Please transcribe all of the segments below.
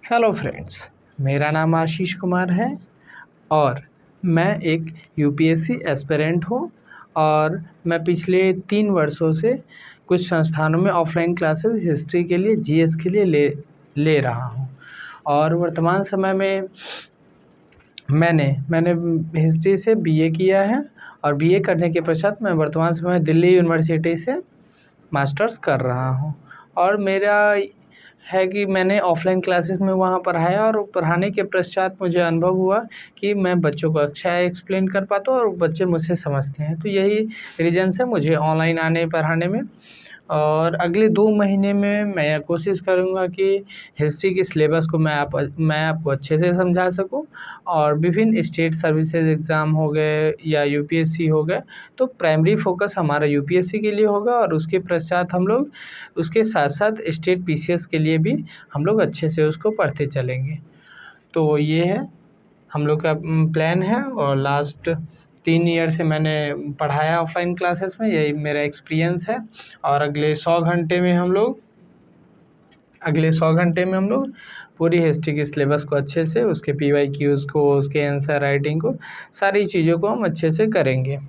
Hello friends, मेरा नाम आशीष कुमार है और मैं एक यूपीएससी एस्पिरेंट हूँ। और मैं पिछले 3 वर्षों से कुछ संस्थानों में ऑफलाइन क्लासेस हिस्ट्री के लिए जीएस के लिए ले रहा हूँ। और वर्तमान समय में मैंने हिस्ट्री से बीए किया है और बीए करने के पश्चात मैं वर्तमान समय दिल्ली यूनिवर्सिटी से मास्टर्स कर रहा हूँ। और मेरा है कि मैंने ऑफ़लाइन क्लासेस में वहाँ पढ़ाया और पढ़ाने के पश्चात मुझे अनुभव हुआ कि मैं बच्चों को अच्छा एक्सप्लेन कर पाता हूँ और बच्चे मुझसे समझते हैं। तो यही रीज़न्स है मुझे ऑनलाइन आने पढ़ाने में। और अगले 2 महीने में मैं यह कोशिश करूँगा कि हिस्ट्री के सिलेबस को मैं आपको अच्छे से समझा सकूँ। और विभिन्न स्टेट सर्विसेज एग्ज़ाम हो गए या यूपीएससी हो गए, तो प्राइमरी फ़ोकस हमारा यूपीएससी के लिए होगा और उसके पश्चात हम लोग उसके साथ-साथ स्टेट पीसीएस के लिए भी हम लोग अच्छे से उसको पढ़ते चलेंगे। तो ये है हम लोग का प्लान है। और लास्ट 3 ईयर से मैंने पढ़ाया ऑफ़लाइन क्लासेस में, यही मेरा एक्सपीरियंस है। और अगले 100 घंटे में हम लोग पूरी हिस्ट्री के सिलेबस को अच्छे से, उसके पीवाईक्यूज़ को, उसके आंसर राइटिंग को, सारी चीज़ों को हम अच्छे से करेंगे।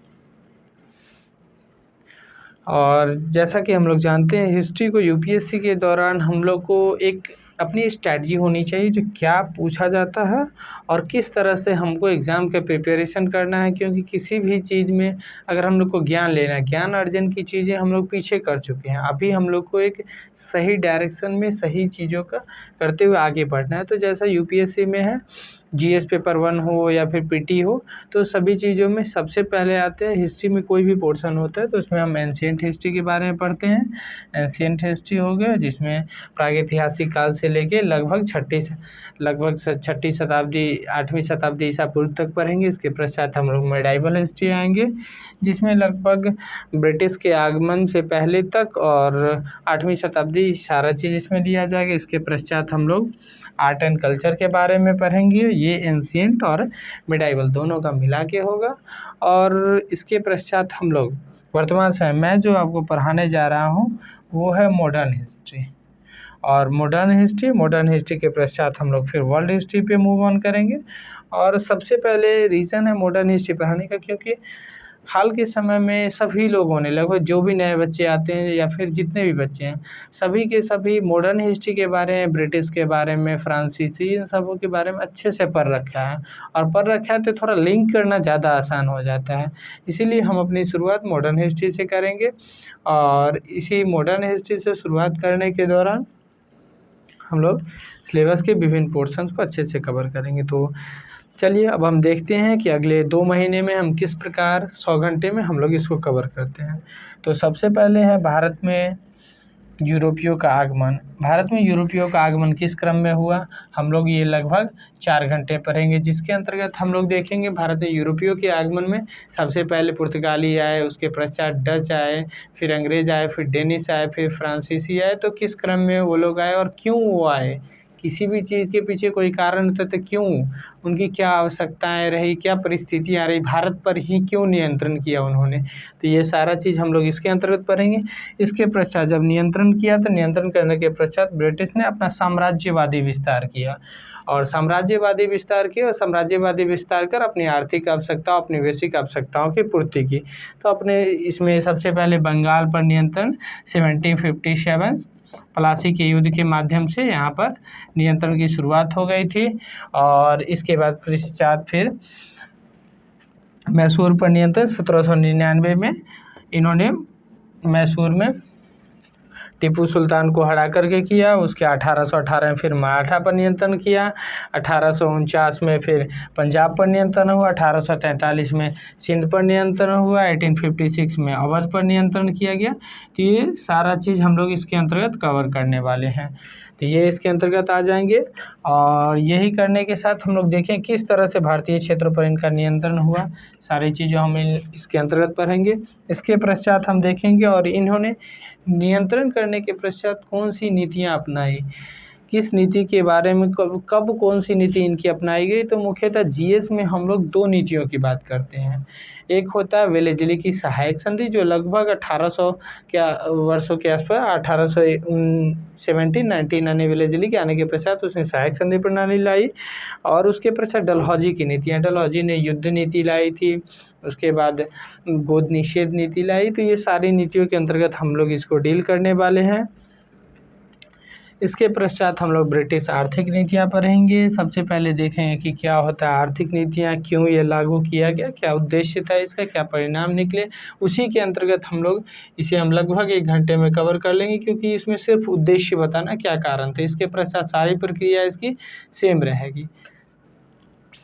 और जैसा कि हम लोग जानते हैं, हिस्ट्री को यूपीएससी के दौरान हम लोग को एक अपनी स्ट्रैटेजी होनी चाहिए जो क्या पूछा जाता है और किस तरह से हमको एग्ज़ाम के प्रिपरेशन करना है। क्योंकि किसी भी चीज़ में अगर हम लोग को ज्ञान लेना है, ज्ञान अर्जन की चीज़ें हम लोग पीछे कर चुके हैं। अभी हम लोग को एक सही डायरेक्शन में सही चीज़ों का करते हुए आगे बढ़ना है। तो जैसा यूपीएससी में है, जीएस पेपर 1 हो या फिर पीटी हो, तो सभी चीज़ों में सबसे पहले आते हैं हिस्ट्री में कोई भी पोर्शन होता है तो उसमें हम एंशिएंट हिस्ट्री के बारे में पढ़ते हैं। एंशिएंट हिस्ट्री हो गया जिसमें प्रागैतिहासिक काल से लेके लगभग छठी शताब्दी, 8वीं शताब्दी ईसा पूर्व तक पढ़ेंगे। इसके पश्चात हम लोग मेडाइवल हिस्ट्री आएंगे जिसमें लगभग ब्रिटिश के आगमन से पहले तक और 8वीं शताब्दी सारा चीज़ इसमें लिया जाएगा। इसके पश्चात हम लोग आर्ट एंड कल्चर के बारे में पढ़ेंगे। ये एंशिएंट और मिडाइवल दोनों का मिला के होगा। और इसके पश्चात हम लोग वर्तमान समय मैं जो आपको पढ़ाने जा रहा हूँ वो है मॉडर्न हिस्ट्री। और मॉडर्न हिस्ट्री के पश्चात हम लोग फिर वर्ल्ड हिस्ट्री पे मूव ऑन करेंगे। और सबसे पहले रीज़न है मॉडर्न हिस्ट्री पढ़ाने का, क्योंकि हाल के समय में सभी लोगों ने, लगभग जो भी नए बच्चे आते हैं या फिर जितने भी बच्चे हैं, सभी के सभी मॉडर्न हिस्ट्री के बारे में, ब्रिटिश के बारे में, फ्रांसीसी, इन सबों के बारे में अच्छे से पढ़ रखा है। और पढ़ रखा है तो थोड़ा लिंक करना ज़्यादा आसान हो जाता है। इसीलिए हम अपनी शुरुआत मॉडर्न हिस्ट्री से करेंगे। और इसी मॉडर्न हिस्ट्री से शुरुआत करने के दौरान हम लोग सिलेबस के विभिन्न पोर्शंस को अच्छे से कवर करेंगे। तो चलिए अब हम देखते हैं कि अगले 2 महीने में हम किस प्रकार 100 घंटे में हम लोग इसको कवर करते हैं। तो सबसे पहले है भारत में यूरोपियों का आगमन। भारत में यूरोपियों का आगमन किस क्रम में हुआ, हम लोग ये लगभग 4 घंटे पढ़ेंगे। जिसके अंतर्गत हम लोग देखेंगे भारत में यूरोपियों के आगमन में सबसे पहले पुर्तगाली आए, उसके पश्चात डच आए, फिर अंग्रेज़ आए, फिर डेनिश आए, फिर फ्रांसीसी आए। तो किस क्रम में वो लोग आए और क्यों वो आए, किसी भी चीज़ के पीछे कोई कारण होता तो क्यों, उनकी क्या आवश्यकताएं रही, क्या परिस्थितियाँ रही, भारत पर ही क्यों नियंत्रण किया उन्होंने। तो ये सारा चीज़ हम लोग इसके अंतर्गत पढ़ेंगे। इसके पश्चात जब नियंत्रण किया तो नियंत्रण करने के पश्चात ब्रिटिश ने अपना साम्राज्यवादी विस्तार किया और साम्राज्यवादी विस्तार कर अपनी आर्थिक आवश्यकताओं, अपनी वैश्विक आवश्यकताओं की पूर्ति की। तो अपने इसमें सबसे पहले बंगाल पर नियंत्रण 1757 प्लासी के युद्ध के माध्यम से यहाँ पर नियंत्रण की शुरुआत हो गई थी। और इसके बाद पश्चात फिर मैसूर पर नियंत्रण 1799 में इन्होंने मैसूर में टीपू सुल्तान को हरा करके किया। उसके 1818 में फिर मराठा पर नियंत्रण किया। 1849 में फिर पंजाब पर नियंत्रण हुआ। 1843 में सिंध पर नियंत्रण हुआ। 1856 में अवध पर नियंत्रण किया गया। तो ये सारा चीज़ हम लोग इसके अंतर्गत कवर करने वाले हैं। तो ये इसके अंतर्गत आ जाएंगे। और यही करने के साथ हम लोग देखें किस तरह से भारतीय क्षेत्र पर इनका नियंत्रण हुआ, सारी चीज़ें हम इसके अंतर्गत पढ़ेंगे। इसके पश्चात हम देखेंगे और इन्होंने नियंत्रण करने के पश्चात कौन सी नीतियाँ अपनाई, किस नीति के बारे में कब कब कौन सी नीति इनकी अपनाई गई, तो मुख्यतः जीएस में हम लोग 2 नीतियों की बात करते हैं। एक होता है वेलेज़ली की सहायक संधि, जो लगभग 1800 के वर्षों के आसपास 1817-19 यानी वेलेज़ली के आने के पश्चात उसने सहायक संधि प्रणाली लाई। और उसके पश्चात डलहौजी की नीतियाँ, डलहौजी ने युद्ध नीति लाई थी, उसके बाद गोद निषेध नीति लाई। तो ये सारी नीतियों के अंतर्गत हम लोग इसको डील करने वाले हैं। इसके पश्चात हम लोग ब्रिटिश आर्थिक नीतियाँ पढ़ेंगे। सबसे पहले देखेंगे कि क्या होता है आर्थिक नीतियाँ, क्यों ये लागू किया गया, क्या उद्देश्य था इसका, क्या परिणाम निकले। उसी के अंतर्गत हम लगभग 1 घंटे में कवर कर लेंगे, क्योंकि इसमें सिर्फ उद्देश्य बताना क्या कारण था। इसके पश्चात सारी प्रक्रिया इसकी सेम रहेगी।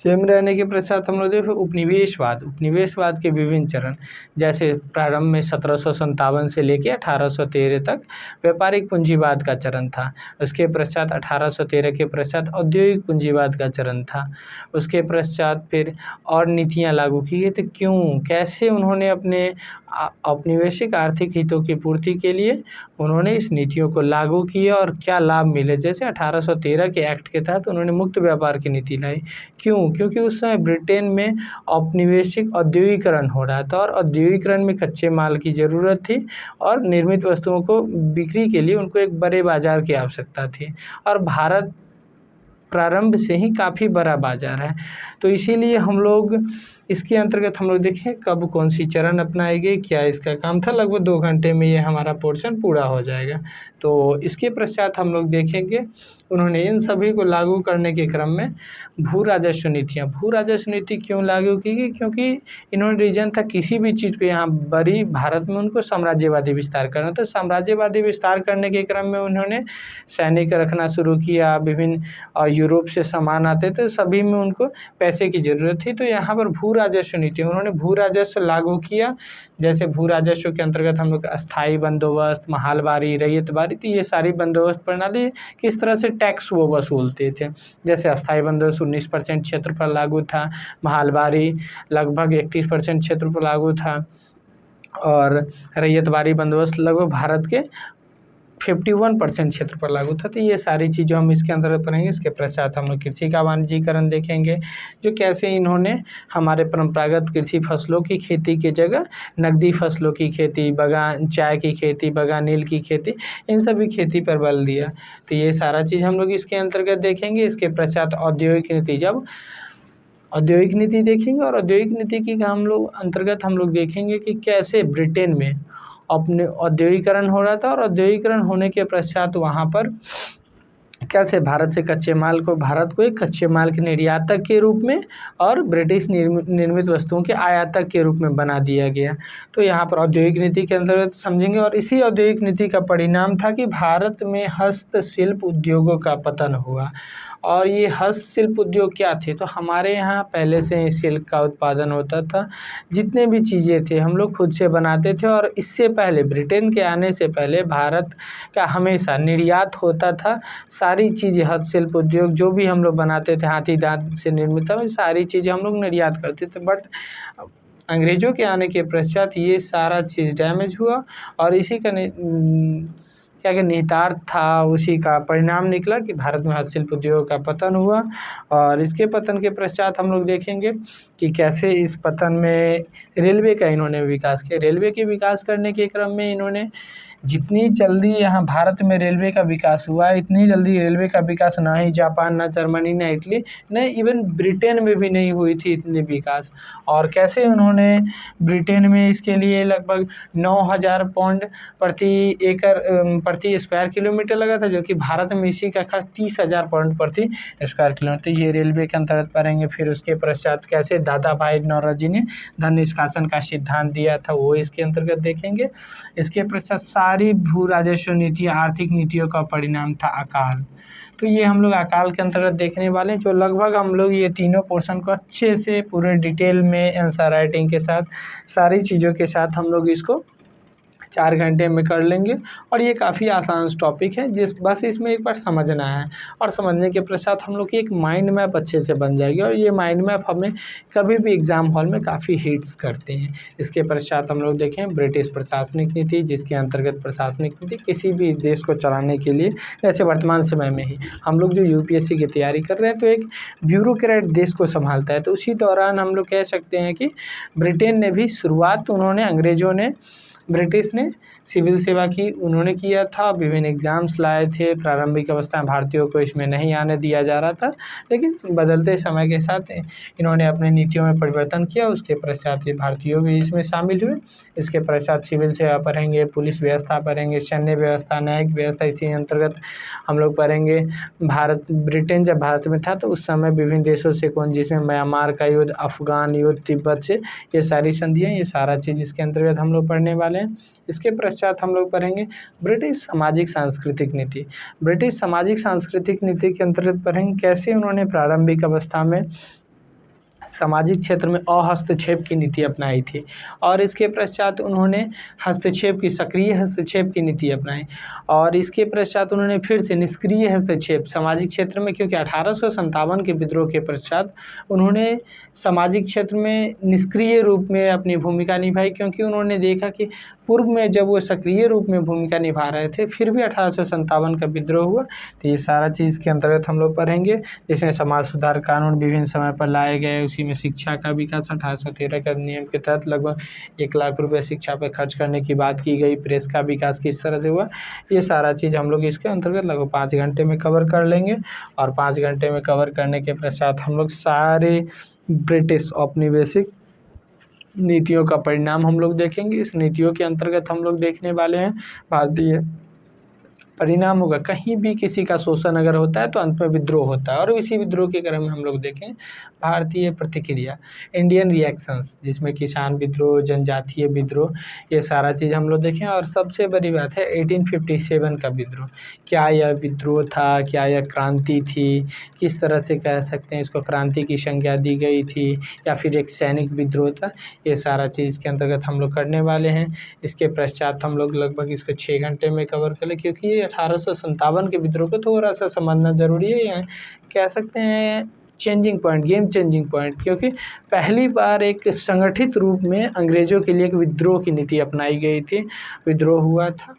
सेम रहने के पश्चात हम लोग देखो उपनिवेशवाद के विभिन्न चरण, जैसे प्रारंभ में 1757 से लेकर 1813 तक व्यापारिक पूंजीवाद का चरण था। उसके पश्चात 1813 के पश्चात औद्योगिक पूंजीवाद का चरण था। उसके पश्चात फिर और नीतियां लागू की गई, तो क्यों, कैसे उन्होंने अपने औपनिवेशिक आर्थिक हितों की पूर्ति के लिए उन्होंने इस नीतियों को लागू किया और क्या लाभ मिले। जैसे 1813 के एक्ट के तहत उन्होंने मुक्त व्यापार की नीति लाई। क्यों, क्योंकि उस समय ब्रिटेन में औपनिवेशिक औद्योगिकरण हो रहा था और औद्योगिकरण में कच्चे माल की ज़रूरत थी और निर्मित वस्तुओं को बिक्री के लिए उनको एक बड़े बाज़ार की आवश्यकता थी, और भारत प्रारंभ से ही काफ़ी बड़ा बाज़ार है। तो इसीलिए हम लोग इसके अंतर्गत हम लोग देखें कब कौन सी चरण अपनाई गई, क्या इसका काम था। लगभग 2 घंटे में ये हमारा पोर्शन पूरा हो जाएगा। तो इसके पश्चात हम लोग देखेंगे उन्होंने इन सभी को लागू करने के क्रम में भू राजस्व नीति क्यों लागू की गई, क्योंकि इन्होंने रीजन था किसी भी चीज़ को यहाँ बड़ी भारत में उनको साम्राज्यवादी विस्तार करना। तो साम्राज्यवादी विस्तार करने के क्रम में उन्होंने सैनिक रखना शुरू किया, विभिन्न यूरोप से सामान आते थे, सभी में उनको पैसे की ज़रूरत थी। तो यहाँ पर भू राजस्व नीति उन्होंने भू राजस्व लागू किया। जैसे भू राजस्व के अंतर्गत हम लोग अस्थाई बंदोबस्त, महालबारी, रैयतबारी, तो ये सारी बंदोबस्त प्रणाली किस तरह से टैक्स वो वसूलते थे। जैसे अस्थाई बंदोबस्त 19% क्षेत्र पर लागू था, महालबारी लगभग 31% क्षेत्र पर लागू था, और रैयतबारी बंदोबस्त लगभग भारत के 51% क्षेत्र पर लागू था। तो ये सारी चीज़ें हम इसके अंतर्गत पढ़ेंगे। इसके पश्चात हम लोग कृषि का वाणिज्यीकरण देखेंगे, जो कैसे इन्होंने हमारे परंपरागत कृषि फसलों की खेती की जगह नकदी फसलों की खेती, बगान चाय की खेती, बगानील की खेती, इन सभी खेती पर बल दिया। तो ये सारा चीज़ हम लोग इसके अंतर्गत देखेंगे। इसके पश्चात औद्योगिक नीति, जब औद्योगिक नीति देखेंगे और औद्योगिक नीति की हम लोग अंतर्गत हम लोग देखेंगे कि कैसे ब्रिटेन में अपने औद्योगिकरण हो रहा था, और औद्योगिकरण होने के पश्चात वहाँ पर कैसे भारत को एक कच्चे माल के निर्यातक के रूप में और ब्रिटिश निर्मित वस्तुओं के आयातक के रूप में बना दिया गया। तो यहाँ पर औद्योगिक नीति के अंतर्गत समझेंगे। और इसी औद्योगिक नीति का परिणाम था कि भारत में हस्तशिल्प उद्योगों का पतन हुआ। और ये हस्तशिल्प उद्योग क्या थे, तो हमारे यहाँ पहले से ही सिल्क का उत्पादन होता था। जितने भी चीज़ें थे हम लोग खुद से बनाते थे, और इससे पहले ब्रिटेन के आने से पहले भारत का हमेशा निर्यात होता था। सारी चीज़ें हस्तशिल्प उद्योग जो भी हम लोग बनाते थे, हाथी दांत से निर्मित था, सारी चीज़ें हम लोग निर्यात करते थे। बट अंग्रेज़ों के आने के पश्चात ये सारा चीज़ डैमेज हुआ, और इसी का निहितार्थ था, उसी का परिणाम निकला कि भारत में हस्तशिल्प उद्योग का पतन हुआ। और इसके पतन के पश्चात हम लोग देखेंगे कि कैसे इस पतन में रेलवे का इन्होंने विकास किया। रेलवे के विकास करने के क्रम में इन्होंने जितनी जल्दी यहाँ भारत में रेलवे का विकास हुआ है, इतनी जल्दी रेलवे का विकास ना ही जापान, ना जर्मनी, ना इटली, ना इवन ब्रिटेन में भी नहीं हुई थी इतनी विकास। और कैसे उन्होंने ब्रिटेन में इसके लिए लगभग 9000 पाउंड प्रति स्क्वायर किलोमीटर लगा था, जो कि भारत में इसी का खर्च 30,000 पाउंड प्रति स्क्वायर किलोमीटर। तो ये रेलवे के अंतर्गत पढ़ेंगे। फिर उसके पश्चात कैसे दादा भाई नौरोजी ने धन निष्कासन का सिद्धांत दिया था, वो इसके अंतर्गत देखेंगे। इसके पश्चात सारी भू राजस्व नीति, आर्थिक नीतियों का परिणाम था अकाल। तो ये हम लोग अकाल के अंतर्गत देखने वाले हैं, जो लगभग हम लोग ये तीनों पोर्शन को अच्छे से पूरे डिटेल में आंसर राइटिंग के साथ, सारी चीज़ों के साथ हम लोग इसको 4 घंटे में कर लेंगे। और ये काफ़ी आसान टॉपिक है, बस इसमें एक बार समझना है, और समझने के पश्चात हम लोग की एक माइंड मैप अच्छे से बन जाएगी, और ये माइंड मैप हमें कभी भी एग्ज़ाम हॉल में काफ़ी हिट्स करते हैं। इसके पश्चात हम लोग देखें ब्रिटिश प्रशासनिक नीति, जिसके अंतर्गत प्रशासनिक नीति किसी भी देश को चलाने के लिए, जैसे वर्तमान समय में ही हम लोग जो यूपीएससी की तैयारी कर रहे हैं तो एक ब्यूरोक्रेट देश को संभालता है। तो उसी दौरान हम लोग कह सकते हैं कि ब्रिटेन ने भी शुरुआत उन्होंने अंग्रेज़ों ने ब्रिटिश ने सिविल सेवा की उन्होंने किया था, विभिन्न एग्ज़ाम्स लाए थे। प्रारंभिक अवस्था में भारतीयों को इसमें नहीं आने दिया जा रहा था, लेकिन बदलते समय के साथ इन्होंने अपनी नीतियों में परिवर्तन किया। उसके पश्चात ये भारतीयों भी इसमें शामिल हुए। इसके पश्चात सिविल सेवा पढ़ेंगे, पुलिस व्यवस्था पढ़ेंगे, सैन्य व्यवस्था, न्यायिक व्यवस्था, इसी अंतर्गत हम लोग पढ़ेंगे। ब्रिटेन जब भारत में था तो उस समय विभिन्न देशों से जिसमें म्यांमार का युद्ध, अफ़गान युद्ध, तिब्बत से, ये सारी संधियाँ, ये सारा चीज़ इसके अंतर्गत हम लोग पढ़ने वाले हैं। इसके पश्चात हम लोग पढ़ेंगे ब्रिटिश सामाजिक सांस्कृतिक नीति। ब्रिटिश सामाजिक सांस्कृतिक नीति के अंतर्गत पढ़ेंगे कैसे उन्होंने प्रारंभिक अवस्था में सामाजिक क्षेत्र में अहस्तक्षेप की नीति अपनाई थी, और इसके पश्चात उन्होंने सक्रिय हस्तक्षेप की नीति अपनाई, और इसके पश्चात उन्होंने फिर से निष्क्रिय हस्तक्षेप सामाजिक क्षेत्र में, क्योंकि 1857 के विद्रोह के पश्चात उन्होंने सामाजिक क्षेत्र में निष्क्रिय रूप में अपनी भूमिका निभाई, क्योंकि उन्होंने देखा कि पूर्व में जब वो सक्रिय रूप में भूमिका निभा रहे थे फिर भी 1857 का विद्रोह हुआ। तो ये सारा चीज़ के अंतर्गत हम लोग पढ़ेंगे, जिसमें समाज सुधार कानून विभिन्न समय पर लाए गए, उसी में शिक्षा का विकास 1813 का नियम के तहत लगभग 1 लाख रुपये शिक्षा पर खर्च करने की बात की गई। प्रेस का विकास किस तरह से हुआ, ये सारा चीज़ हम लोग इसके अंतर्गत लगभग 5 घंटे में कवर कर लेंगे। और 5 घंटे में कवर करने के पश्चात हम लोग सारे ब्रिटिश औपनिवेशिक नीतियों का परिणाम हम लोग देखेंगे। इस नीतियों के अंतर्गत हम लोग देखने वाले हैं भारतीय परिणाम होगा। कहीं भी किसी का शोषण अगर होता है तो अंत में विद्रोह होता है, और इसी विद्रोह के क्रम में हम लोग देखें भारतीय प्रतिक्रिया, इंडियन रिएक्शंस, जिसमें किसान विद्रोह, जनजातीय विद्रोह, ये सारा चीज़ हम लोग देखें। और सबसे बड़ी बात है 1857 का विद्रोह, क्या यह विद्रोह था, क्या यह क्रांति थी, किस तरह से कह सकते हैं इसको क्रांति की संज्ञा दी गई थी, या फिर एक सैनिक विद्रोह था, ये सारा चीज़ के अंतर्गत हम लोग करने वाले हैं। इसके पश्चात हम लोग लगभग इसको 6 घंटे में कवर कर लें, क्योंकि ये 1857 के विद्रोह को थोड़ा सा समझना ज़रूरी है। यहाँ कह सकते हैं changing point, game changing point, क्योंकि पहली बार एक संगठित रूप में अंग्रेज़ों के लिए एक विद्रोह की नीति अपनाई गई थी, विद्रोह हुआ था।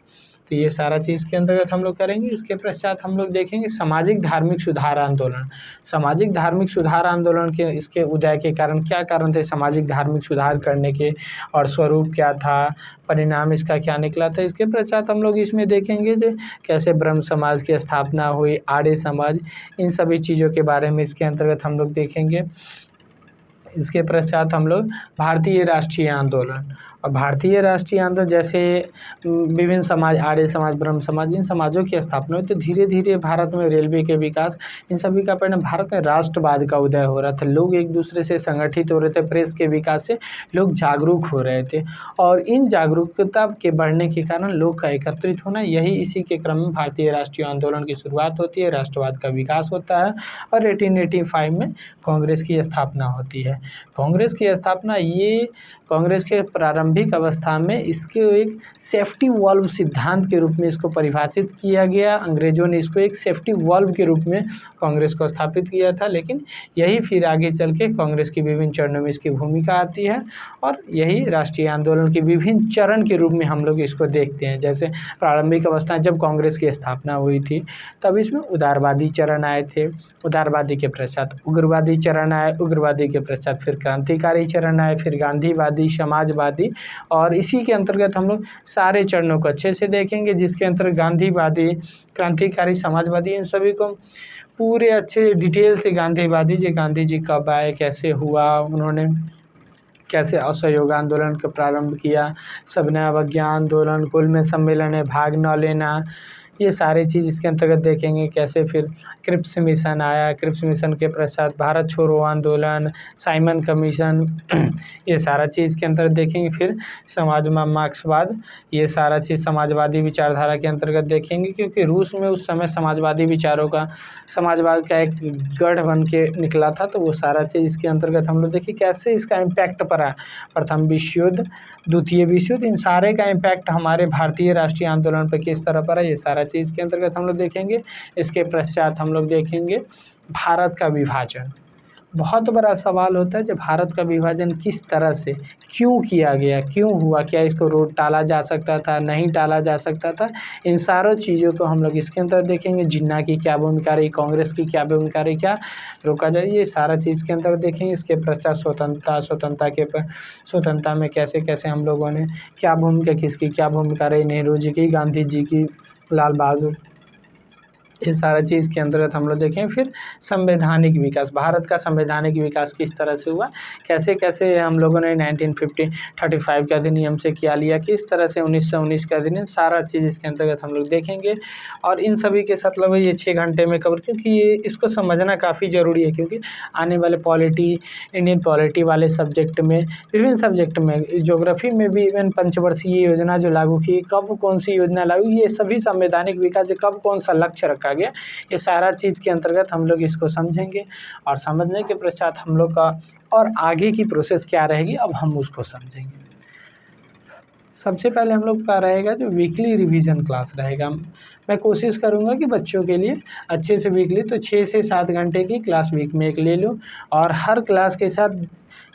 तो ये सारा चीज़ के अंतर्गत हम लोग करेंगे। इसके पश्चात हम लोग देखेंगे सामाजिक धार्मिक सुधार आंदोलन। सामाजिक धार्मिक सुधार आंदोलन के इसके उदय के कारण क्या कारण थे सामाजिक धार्मिक सुधार करने के, और स्वरूप क्या था, परिणाम इसका क्या निकला था। इसके पश्चात हम लोग इसमें देखेंगे जो कैसे ब्रह्म समाज की स्थापना हुई, आर्य समाज, इन सभी चीज़ों के बारे में इसके अंतर्गत हम लोग देखेंगे। इसके पश्चात हम लोग भारतीय राष्ट्रीय आंदोलन, और भारतीय राष्ट्रीय आंदोलन जैसे विभिन्न समाज, आर्य समाज, ब्रह्म समाज, इन समाजों की स्थापना हुई, तो धीरे धीरे भारत में रेलवे के विकास, इन सभी का परिणाम भारत में राष्ट्रवाद का उदय हो रहा था। लोग एक दूसरे से संगठित हो रहे थे, प्रेस के विकास से लोग जागरूक हो रहे थे, और इन जागरूकता के बढ़ने के कारण लोग का एकत्रित होना, यही इसी के क्रम में भारतीय राष्ट्रीय आंदोलन की शुरुआत होती है, राष्ट्रवाद का विकास होता है, और 1885 में कांग्रेस की स्थापना होती है। कांग्रेस की स्थापना, ये कांग्रेस के प्रारंभिक अवस्था में इसके एक सेफ्टी वॉल्व सिद्धांत के रूप में इसको परिभाषित किया गया। अंग्रेजों ने इसको एक सेफ्टी वॉल्व के रूप में कांग्रेस को स्थापित किया था, लेकिन यही फिर आगे चल के कांग्रेस की विभिन्न चरणों में इसकी भूमिका आती है, और यही राष्ट्रीय आंदोलन के विभिन्न चरण के रूप में हम लोग इसको देखते हैं। जैसे प्रारंभिक अवस्था जब कांग्रेस की स्थापना हुई थी तब इसमें उदारवादी चरण आए थे, उदारवादी के पश्चात उग्रवादी चरण आए, उग्रवादी के पश्चात फिर क्रांतिकारी चरण आए, फिर गांधीवादी, समाजवादी, और इसी के अंतर्गत हम लोग सारे चरणों को अच्छे से देखेंगे, जिसके अंतर्गत गांधीवादी, क्रांतिकारी, समाजवादी, इन सभी को पूरे अच्छे डिटेल से गांधी जी कब आए, कैसे हुआ, उन्होंने कैसे असहयोग आंदोलन का प्रारंभ किया, सबने अवज्ञा आंदोलन, कुल में सम्मेलन में भाग न लेना, ये सारी चीज़ इसके अंतर्गत देखेंगे। कैसे फिर क्रिप्स मिशन आया, क्रिप्स मिशन के पश्चात भारत छोड़ो आंदोलन, साइमन कमीशन ये सारा चीज़ के अंतर्गत देखेंगे। फिर समाज में मार्क्सवाद, ये सारा चीज़ समाजवादी विचारधारा के अंतर्गत देखेंगे, क्योंकि रूस में उस समय समाजवादी विचारों का, समाजवाद का एक गढ़ बन के निकला था। तो वो सारा चीज़ इसके अंतर्गत हम लोग देखिए कैसे इसका इम्पैक्ट पड़ा, प्रथम विश्व युद्ध, द्वितीय विश्व युद्ध, इन सारे का इम्पैक्ट हमारे भारतीय राष्ट्रीय आंदोलन पर किस तरह पड़ा, ये सारा चीज़ के अंतर्गत हम लोग देखेंगे। इसके पश्चात हम लोग देखेंगे भारत का विभाजन। बहुत बड़ा सवाल होता है, जब भारत का विभाजन किस तरह से, क्यों किया गया, क्यों हुआ, क्या इसको रोक टाला जा सकता था, नहीं टाला जा सकता था, इन सारों चीज़ों को हम लोग इसके अंदर देखेंगे। जिन्ना की क्या भूमिका रही, कांग्रेस की क्या भूमिका रही, क्या रोका जाए, ये सारा चीज़ के अंदर देखेंगे। इसके पश्चात स्वतंत्रता में कैसे कैसे हम लोगों ने क्या भूमिका, किसकी क्या भूमिका रही, नेहरू जी की, गांधी जी की, लाल बहादुर, ये सारा चीज़ के अंतर्गत हम लोग देखें। फिर संवैधानिक विकास, भारत का संवैधानिक विकास किस तरह से हुआ, कैसे कैसे हम लोगों ने 1935 का अधिनियम से क्या लिया, किस तरह से 1919 का अधिनियम, सारा चीज़ इसके अंतर्गत हम लोग देखेंगे। और इन सभी के साथ लगभग ये 6 घंटे में कवर, क्योंकि ये इसको समझना काफ़ी ज़रूरी है, क्योंकि आने वाले इंडियन पॉलिटी वाले सब्जेक्ट में, विभिन्न सब्जेक्ट में, ज्योग्राफी में भी इवन पंचवर्षीय योजना जो लागू की, कब कौन सी योजना लागू, ये सभी संवैधानिक विकास, कब कौन सा लक्ष्य रखा गया, ये सारा चीज़ के अंतर्गत हम लोग इसको समझेंगे। और समझने के पश्चात हम लोग का और आगे की प्रोसेस क्या रहेगी, अब हम उसको समझेंगे। सबसे पहले हम लोग का रहेगा जो वीकली रिवीजन क्लास रहेगा। मैं कोशिश करूंगा कि बच्चों के लिए अच्छे से वीकली तो 6 से 7 घंटे की क्लास वीक में एक ले लूँ, और हर क्लास के साथ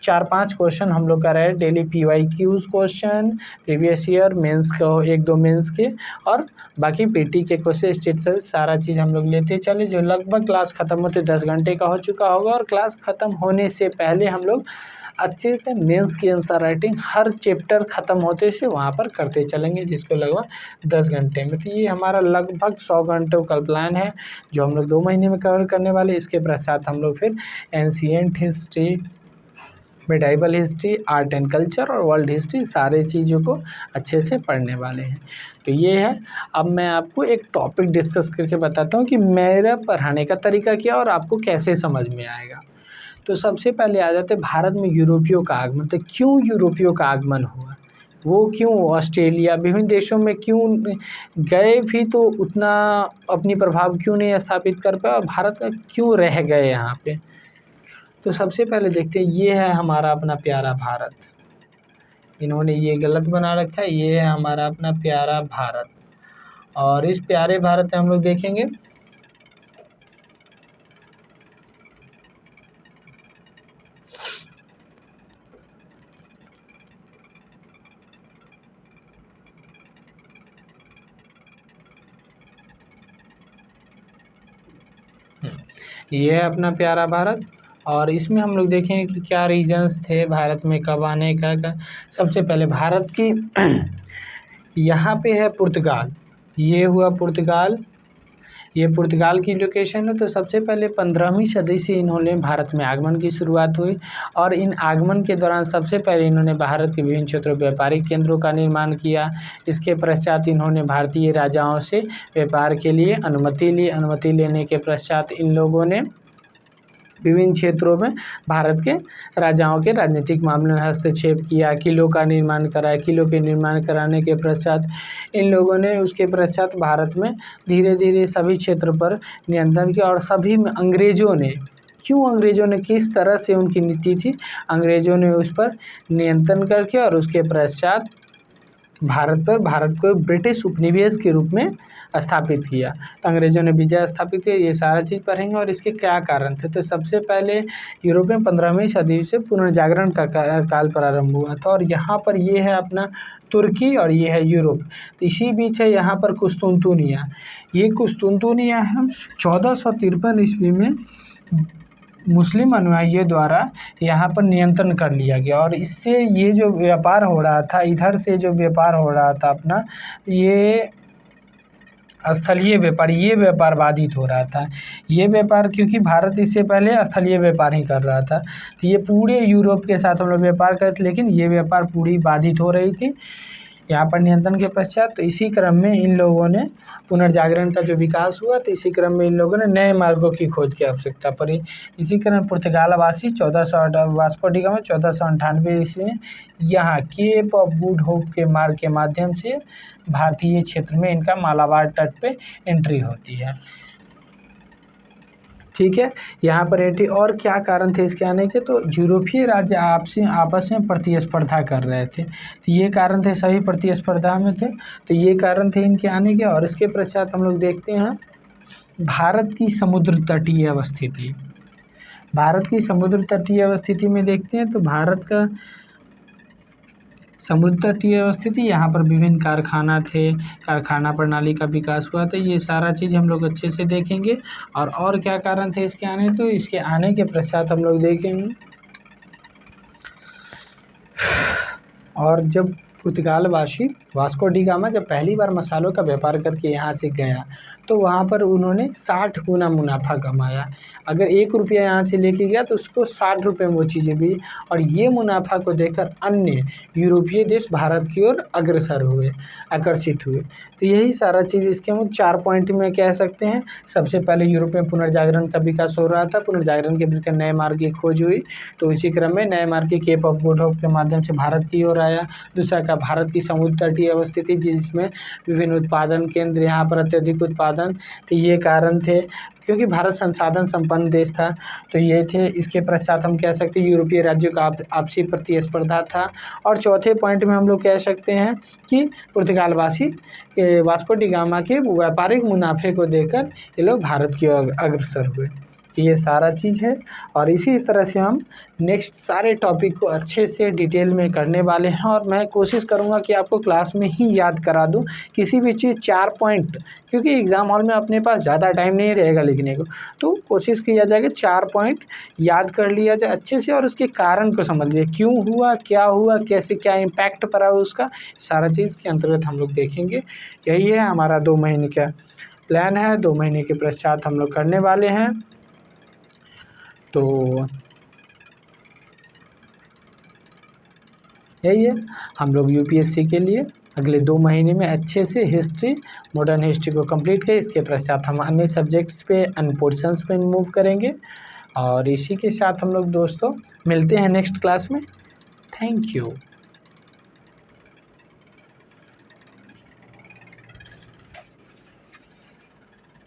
4-5 क्वेश्चन हम लोग का रहे daily, PYQs question, previous year, mains का 1-2 मेंस के, और बाकी PT के क्वेश्चन, स्टेट से सारा चीज़ हम लोग लेते चले। जो लगभग क्लास ख़त्म होते 10 घंटे का हो चुका होगा, और क्लास ख़त्म होने से पहले हम लोग अच्छे से मेंस की आंसर राइटिंग हर चैप्टर ख़त्म होते से वहाँ पर करते चलेंगे, जिसको लगभग 10 घंटे में। तो ये हमारा लगभग 100 घंटों का प्लान है, जो हम लोग 2 महीने में कवर करने वाले। इसके पश्चात हम लोग फिर ancient history, medieval history, art and culture और वर्ल्ड हिस्ट्री, सारे चीज़ों को अच्छे से पढ़ने वाले हैं। तो ये है। अब मैं आपको एक टॉपिक डिस्कस करके बताता हूँ कि मेरा पढ़ाने का तरीका क्या और आपको कैसे समझ में आएगा। तो सबसे पहले आ जाते हैं भारत में यूरोपियों का आगमन। तो क्यों यूरोपियों का आगमन हुआ, वो क्यों ऑस्ट्रेलिया, विभिन्न देशों में क्यों गए भी तो उतना अपनी प्रभाव क्यों नहीं स्थापित कर पाए, और भारत में क्यों रह गए यहाँ पे। तो सबसे पहले देखते हैं, ये है हमारा अपना प्यारा भारत। इन्होंने ये गलत बना रखा है, ये है हमारा अपना प्यारा भारत। और इस प्यारे भारत में हम लोग देखेंगे ये है अपना प्यारा भारत। और इसमें हम लोग देखेंगे कि क्या रीजन्स थे भारत में कब आने का। सबसे पहले भारत की यहाँ पे है पुर्तगाल, ये हुआ पुर्तगाल, ये पुर्तगाल की लोकेशन है। तो सबसे पहले 15वीं सदी से इन्होंने भारत में आगमन की शुरुआत हुई, और इन आगमन के दौरान सबसे पहले इन्होंने भारत के विभिन्न क्षेत्रों व्यापारिक केंद्रों का निर्माण किया। इसके पश्चात इन्होंने भारतीय राजाओं से व्यापार के लिए अनुमति ली। अनुमति लेने के पश्चात इन लोगों ने विभिन्न क्षेत्रों में भारत के राजाओं के राजनीतिक मामलों में हस्तक्षेप किया, किलों का निर्माण कराया। किलों के निर्माण कराने के पश्चात इन लोगों ने उसके पश्चात भारत में धीरे धीरे सभी क्षेत्र पर नियंत्रण किया। और सभी में अंग्रेज़ों ने किस तरह से उनकी नीति थी, अंग्रेज़ों ने उस पर नियंत्रण करके और उसके पश्चात भारत को ब्रिटिश उपनिवेश के रूप में स्थापित किया। तो अंग्रेज़ों ने विजय स्थापित किया। ये सारा चीज़ पढ़ेंगे और इसके क्या कारण थे। तो सबसे पहले यूरोप में 15वीं सदी से पुनर्जागरण का काल प्रारंभ हुआ था, और यहाँ पर ये है अपना तुर्की और ये है यूरोप। तो इसी बीच है यहाँ पर कुस्तुनतुनिया। ये कुस्तुनतुनिया है 1453 ईस्वी में मुस्लिम अनुयायियों द्वारा यहाँ पर नियंत्रण कर लिया गया। और इससे ये जो व्यापार हो रहा था, इधर से जो व्यापार हो रहा था अपना, ये स्थलीय व्यापार, ये व्यापार बाधित हो रहा था। ये व्यापार क्योंकि भारत इससे पहले स्थलीय व्यापार ही कर रहा था, तो ये पूरे यूरोप के साथ हम लोग व्यापार करते, लेकिन ये व्यापार पूरी बाधित हो रही थी। यहाँ पर नियंत्रण के पश्चात तो इसी क्रम में इन लोगों ने पुनर्जागरण का जो विकास हुआ तो इसी क्रम में इन लोगों ने नए मार्गों की खोज की आवश्यकता पड़ी। इसी क्रम पुर्तगालवासी 1400 वास्को डी गामा 1498 ईस्वी में यहाँ केप ऑफ गुड होप के मार्ग के माध्यम से भारतीय क्षेत्र में इनका मालाबार तट पे एंट्री होती है। ठीक है, यहाँ पर एंट्री और क्या कारण थे इसके आने के, तो यूरोपीय राज्य आपस में प्रतिस्पर्धा कर रहे थे, तो ये कारण थे, सभी प्रतिस्पर्धा में थे, तो ये कारण थे इनके आने के। और इसके पश्चात हम लोग देखते हैं भारत की समुद्र तटीय अवस्थिति। भारत की समुद्र तटीय अवस्थिति में देखते हैं तो भारत का समुद्र तटीय अवस्थिति, यहाँ पर विभिन्न कारखाना थे, कारखाना प्रणाली का विकास हुआ था, ये सारा चीज़ हम लोग अच्छे से देखेंगे। और क्या कारण थे इसके आने, तो इसके आने के पश्चात हम लोग देखेंगे और जब पुर्तगालवासी वास्को डी गामा जब पहली बार मसालों का व्यापार करके यहाँ से गया तो वहाँ पर उन्होंने 60 गुना मुनाफा कमाया। अगर 1 रुपया यहाँ से लेके गया तो उसको 60 रुपये में वो चीज़ें भी, और ये मुनाफा को देखकर अन्य यूरोपीय देश भारत की ओर अग्रसर हुए, आकर्षित हुए। तो यही सारा चीज़ इसके हम 4 पॉइंट में कह सकते हैं। सबसे पहले यूरोप में पुनर्जागरण का विकास हो रहा था, पुनर्जागरण के प्रकार नए मार्ग की खोज हुई, तो इसी क्रम में नए मार्ग के केप ऑफ गुड होप के माध्यम से भारत की ओर आया। दूसरा का भारत की समुद्र तटीय अवस्थिति जिसमें विभिन्न उत्पादन केंद्र, यहाँ पर अत्यधिक उत्पादन, तो ये कारण थे क्योंकि भारत संसाधन संपन्न देश था, तो ये थे। इसके पश्चात हम कह सकते हैं यूरोपीय राज्यों का आपसी प्रतिस्पर्धा था। और चौथे पॉइंट में हम लोग कह सकते हैं कि पुर्तगालवासी वास्को डी गामा के व्यापारिक मुनाफे को देखकर ये लोग भारत की ओर अग्रसर हुए। तो ये सारा चीज़ है और इसी तरह से हम नेक्स्ट सारे टॉपिक को अच्छे से डिटेल में करने वाले हैं। और मैं कोशिश करूँगा कि आपको क्लास में ही याद करा दूँ किसी भी चीज़ 4 पॉइंट, क्योंकि एग्ज़ाम हॉल में अपने पास ज़्यादा टाइम नहीं रहेगा लिखने को, तो कोशिश किया जाए कि 4 पॉइंट याद कर लिया जाए अच्छे से और उसके कारण को समझ लिया, क्यों हुआ, कैसे क्या इम्पैक्ट पड़ा उसका, सारा चीज़ के अंतर्गत हम लोग देखेंगे। यही है हमारा 2 महीने का प्लान है, 2 महीने के पश्चात हम लोग करने वाले हैं। तो यही है, हम लोग यूपीएससी के लिए अगले 2 महीने में अच्छे से हिस्ट्री, मॉडर्न हिस्ट्री को कंप्लीट करें। इसके पश्चात हम अन्य सब्जेक्ट्स पे, अन्य पोर्शंस पे मूव करेंगे। और इसी के साथ हम लोग दोस्तों मिलते हैं नेक्स्ट क्लास में। Thank you.